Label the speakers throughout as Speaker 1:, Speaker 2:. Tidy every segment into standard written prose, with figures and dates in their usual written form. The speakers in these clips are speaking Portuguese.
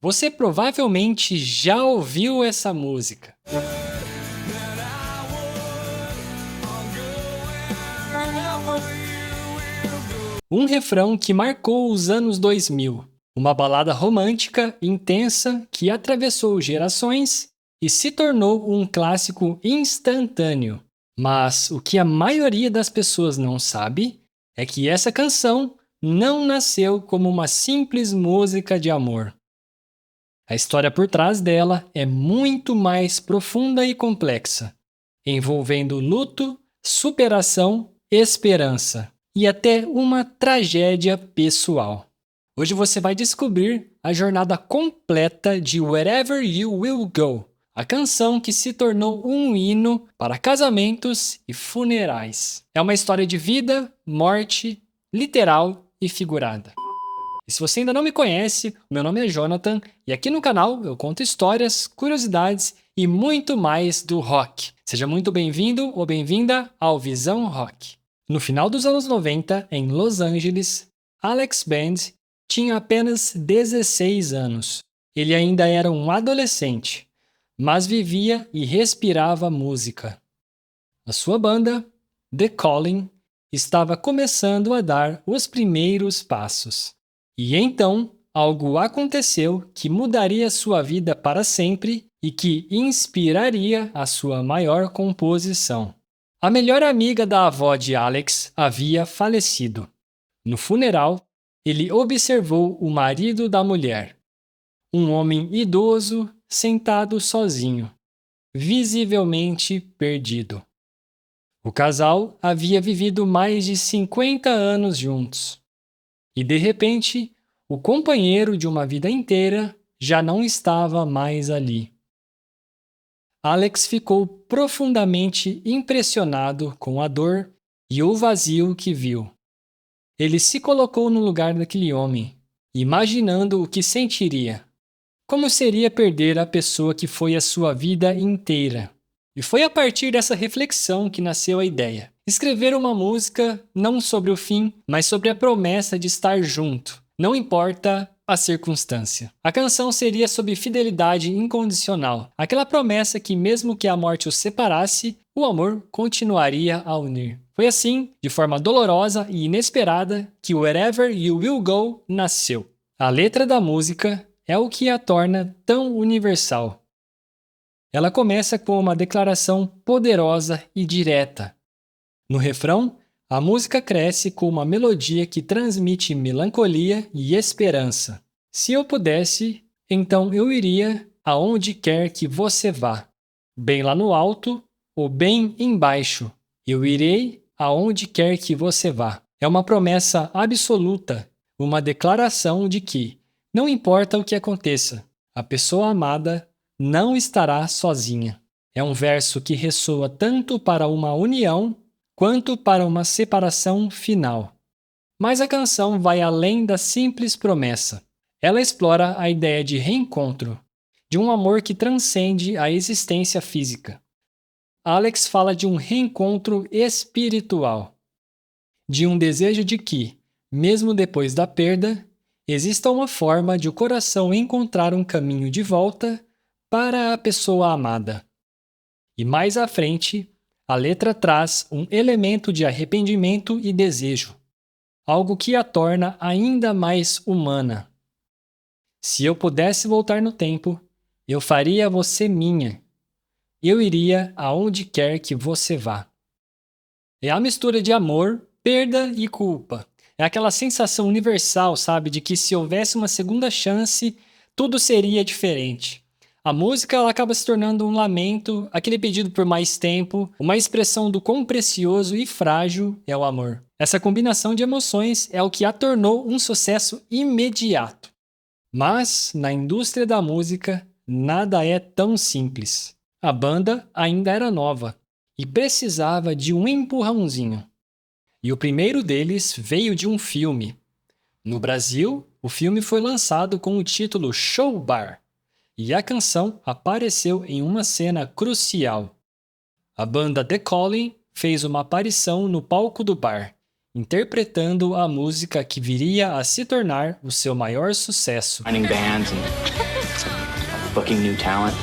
Speaker 1: Você provavelmente já ouviu essa música. Um refrão que marcou os anos 2000. Uma balada romântica intensa que atravessou gerações e se tornou um clássico instantâneo. Mas o que a maioria das pessoas não sabe é que essa canção não nasceu como uma simples música de amor. A história por trás dela é muito mais profunda e complexa, envolvendo luto, superação, esperança e até uma tragédia pessoal. Hoje você vai descobrir a jornada completa de Wherever You Will Go, a canção que se tornou um hino para casamentos e funerais. É uma história de vida, morte, literal e figurada. E se você ainda não me conhece, meu nome é Jonathan e aqui no canal eu conto histórias, curiosidades e muito mais do rock. Seja muito bem-vindo ou bem-vinda ao Visão Rock. No final dos anos 90, em Los Angeles, Alex Band tinha apenas 16 anos. Ele ainda era um adolescente, mas vivia e respirava música. A sua banda, The Calling, estava começando a dar os primeiros passos. E então, algo aconteceu que mudaria sua vida para sempre e que inspiraria a sua maior composição. A melhor amiga da avó de Alex havia falecido. No funeral, ele observou o marido da mulher, um homem idoso sentado sozinho, visivelmente perdido. O casal havia vivido mais de 50 anos juntos. E de repente, o companheiro de uma vida inteira já não estava mais ali. Alex ficou profundamente impressionado com a dor e o vazio que viu. Ele se colocou no lugar daquele homem, imaginando o que sentiria. Como seria perder a pessoa que foi a sua vida inteira? E foi a partir dessa reflexão que nasceu a ideia. Escrever uma música não sobre o fim, mas sobre a promessa de estar junto, não importa a circunstância. A canção seria sobre fidelidade incondicional, aquela promessa que mesmo que a morte os separasse, o amor continuaria a unir. Foi assim, de forma dolorosa e inesperada, que Wherever You Will Go nasceu. A letra da música é o que a torna tão universal. Ela começa com uma declaração poderosa e direta. No refrão, a música cresce com uma melodia que transmite melancolia e esperança. Se eu pudesse, então eu iria aonde quer que você vá. Bem lá no alto ou bem embaixo. Eu irei aonde quer que você vá. É uma promessa absoluta, uma declaração de que, não importa o que aconteça, a pessoa amada não estará sozinha. É um verso que ressoa tanto para uma união quanto para uma separação final. Mas a canção vai além da simples promessa. Ela explora a ideia de reencontro, de um amor que transcende a existência física. Alex fala de um reencontro espiritual, de um desejo de que, mesmo depois da perda, exista uma forma de o coração encontrar um caminho de volta para a pessoa amada. E mais à frente, a letra traz um elemento de arrependimento e desejo, algo que a torna ainda mais humana. Se eu pudesse voltar no tempo, eu faria você minha. Eu iria aonde quer que você vá. É a mistura de amor, perda e culpa. É aquela sensação universal, sabe, de que se houvesse uma segunda chance, tudo seria diferente. A música ela acaba se tornando um lamento, aquele pedido por mais tempo, uma expressão do quão precioso e frágil é o amor. Essa combinação de emoções é o que a tornou um sucesso imediato. Mas, na indústria da música, nada é tão simples. A banda ainda era nova e precisava de um empurrãozinho. E o primeiro deles veio de um filme. No Brasil, o filme foi lançado com o título Show Bar. E a canção apareceu em uma cena crucial. A banda The Calling fez uma aparição no palco do bar, interpretando a música que viria a se tornar o seu maior sucesso.
Speaker 2: booking new talent.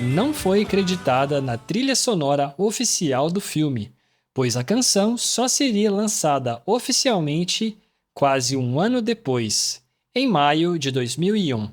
Speaker 1: Não foi creditada na trilha sonora oficial do filme, pois a canção só seria lançada oficialmente quase um ano depois, em maio de 2001.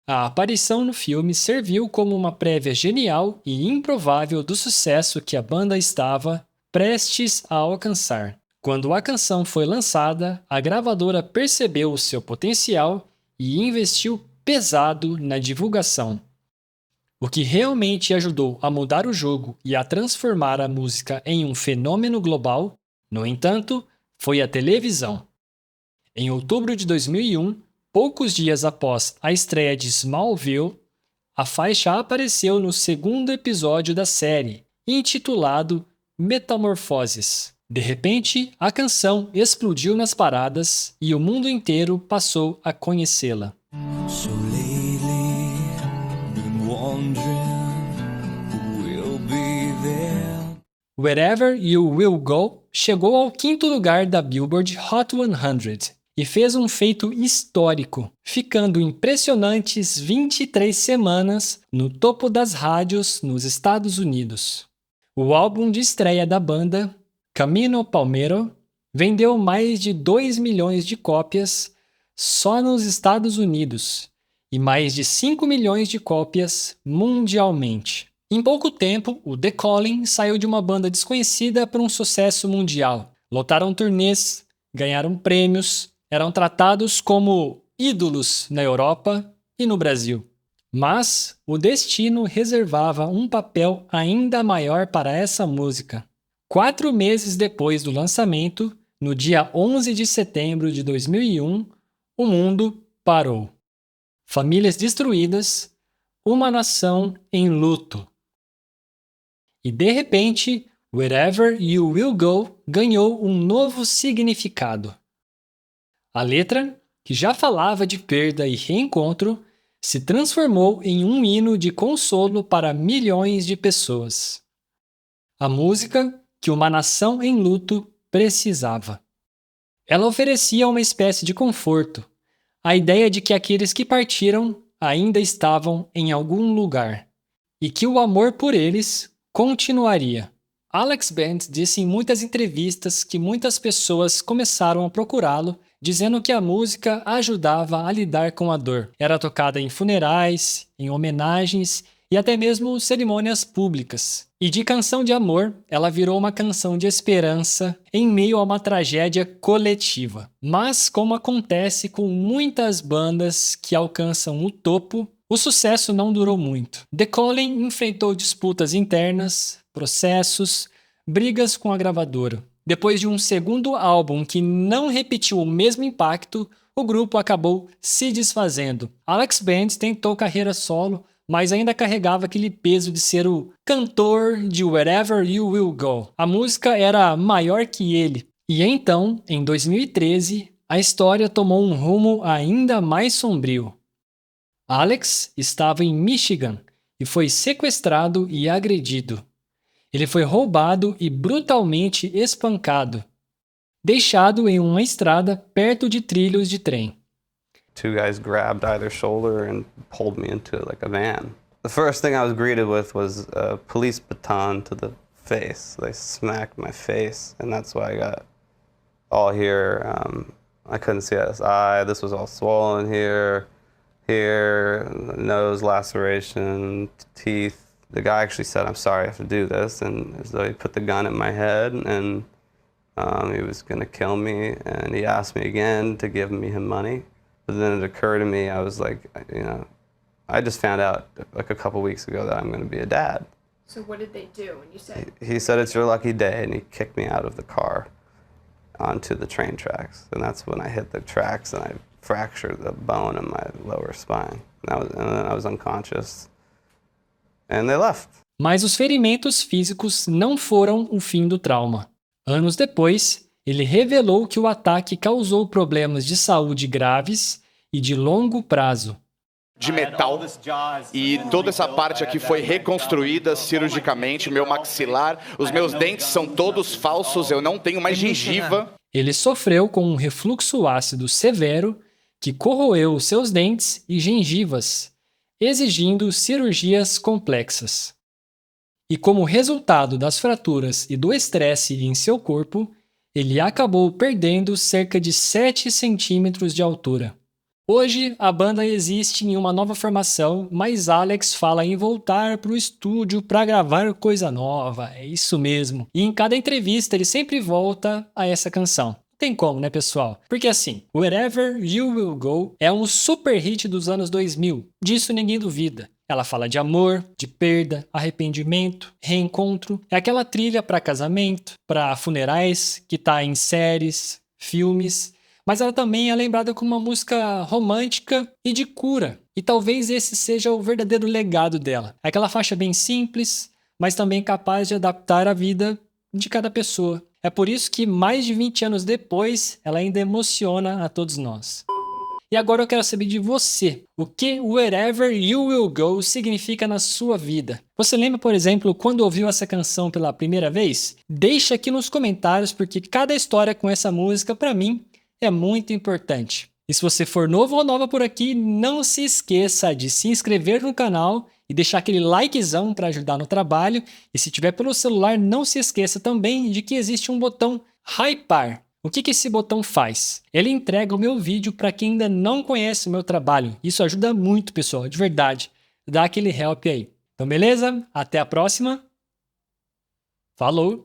Speaker 1: A aparição no filme serviu como uma prévia genial e improvável do sucesso que a banda estava prestes a alcançar. Quando a canção foi lançada, a gravadora percebeu o seu potencial e investiu pesado na divulgação. O que realmente ajudou a mudar o jogo e a transformar a música em um fenômeno global, no entanto, foi a televisão. Em outubro de 2001, poucos dias após a estreia de Smallville, a faixa apareceu no segundo episódio da série, intitulado Metamorfoses. De repente, a canção explodiu nas paradas e o mundo inteiro passou a conhecê-la.
Speaker 3: So lately, been wondering who will be there.
Speaker 1: Wherever You Will Go chegou ao 5º lugar da Billboard Hot 100 e fez um feito histórico, ficando impressionantes 23 semanas no topo das rádios nos Estados Unidos. O álbum de estreia da banda, Camino Palmero, vendeu mais de 2 milhões de cópias só nos Estados Unidos e mais de 5 milhões de cópias mundialmente. Em pouco tempo, o The Calling saiu de uma banda desconhecida para um sucesso mundial. Lotaram turnês, ganharam prêmios, eram tratados como ídolos na Europa e no Brasil. Mas o destino reservava um papel ainda maior para essa música. 4 meses depois do lançamento, no dia 11 de setembro de 2001, o mundo parou. Famílias destruídas, uma nação em luto. E de repente, Wherever You Will Go ganhou um novo significado. A letra, que já falava de perda e reencontro, se transformou em um hino de consolo para milhões de pessoas. A música que uma nação em luto precisava. Ela oferecia uma espécie de conforto, a ideia de que aqueles que partiram ainda estavam em algum lugar, e que o amor por eles continuaria. Alex Band disse em muitas entrevistas que muitas pessoas começaram a procurá-lo, dizendo que a música ajudava a lidar com a dor. Era tocada em funerais, em homenagens e até mesmo cerimônias públicas. E de canção de amor, ela virou uma canção de esperança em meio a uma tragédia coletiva. Mas, como acontece com muitas bandas que alcançam o topo, o sucesso não durou muito. The Calling enfrentou disputas internas, processos, brigas com a gravadora. Depois de um segundo álbum que não repetiu o mesmo impacto, o grupo acabou se desfazendo. Alex Band tentou carreira solo, mas ainda carregava aquele peso de ser o cantor de Wherever You Will Go. A música era maior que ele. E então, em 2013, a história tomou um rumo ainda mais sombrio. Alex estava em Michigan e foi sequestrado e agredido. Ele foi roubado e brutalmente espancado, deixado em uma estrada perto de trilhos de trem.
Speaker 4: 2 guys grabbed either shoulder and pulled me into like a van. The first thing I was greeted with was a police baton to the face. They smacked my face, and that's why I got all here. I couldn't see this eye. This was all swollen here, nose laceration, teeth. The guy actually said, "I'm sorry I have to do this," and so he put the gun at my head, and he was going to kill me, and he asked me again to give him money. But then it occurred to me, I was like, I just found out like a couple weeks ago that I'm going to be a dad.
Speaker 5: So what did they do when you said?
Speaker 4: He said, "It's your lucky day," and he kicked me out of the car onto the train tracks. And that's when I hit the tracks and I fractured the bone in my lower spine. And then I was unconscious. And they left.
Speaker 1: Mas os ferimentos físicos não foram o fim do trauma. Anos depois, ele revelou que o ataque causou problemas de saúde graves e de longo prazo.
Speaker 6: De metal, e toda essa parte aqui foi reconstruída cirurgicamente, meu maxilar, os meus dentes são todos falsos, eu não tenho mais gengiva.
Speaker 1: Ele sofreu com um refluxo ácido severo que corroeu seus dentes e gengivas, exigindo cirurgias complexas. E como resultado das fraturas e do estresse em seu corpo, ele acabou perdendo cerca de 7 centímetros de altura. Hoje, a banda existe em uma nova formação, mas Alex fala em voltar para o estúdio para gravar coisa nova, é isso mesmo. E em cada entrevista ele sempre volta a essa canção. Não tem como, né, pessoal? Porque assim, Wherever You Will Go é um super hit dos anos 2000, disso ninguém duvida. Ela fala de amor, de perda, arrependimento, reencontro. É aquela trilha para casamento, para funerais, que tá em séries, filmes. Mas ela também é lembrada como uma música romântica e de cura. E talvez esse seja o verdadeiro legado dela. É aquela faixa bem simples, mas também capaz de adaptar a vida de cada pessoa. É por isso que mais de 20 anos depois, ela ainda emociona a todos nós. E agora eu quero saber de você. O que Wherever You Will Go significa na sua vida? Você lembra, por exemplo, quando ouviu essa canção pela primeira vez? Deixa aqui nos comentários, porque cada história com essa música, para mim, é muito importante. E se você for novo ou nova por aqui, não se esqueça de se inscrever no canal e deixar aquele likezão para ajudar no trabalho. E se tiver pelo celular, não se esqueça também de que existe um botão Hypar. O que esse botão faz? Ele entrega o meu vídeo para quem ainda não conhece o meu trabalho. Isso ajuda muito, pessoal, de verdade. Dá aquele help aí. Então, beleza? Até a próxima. Falou!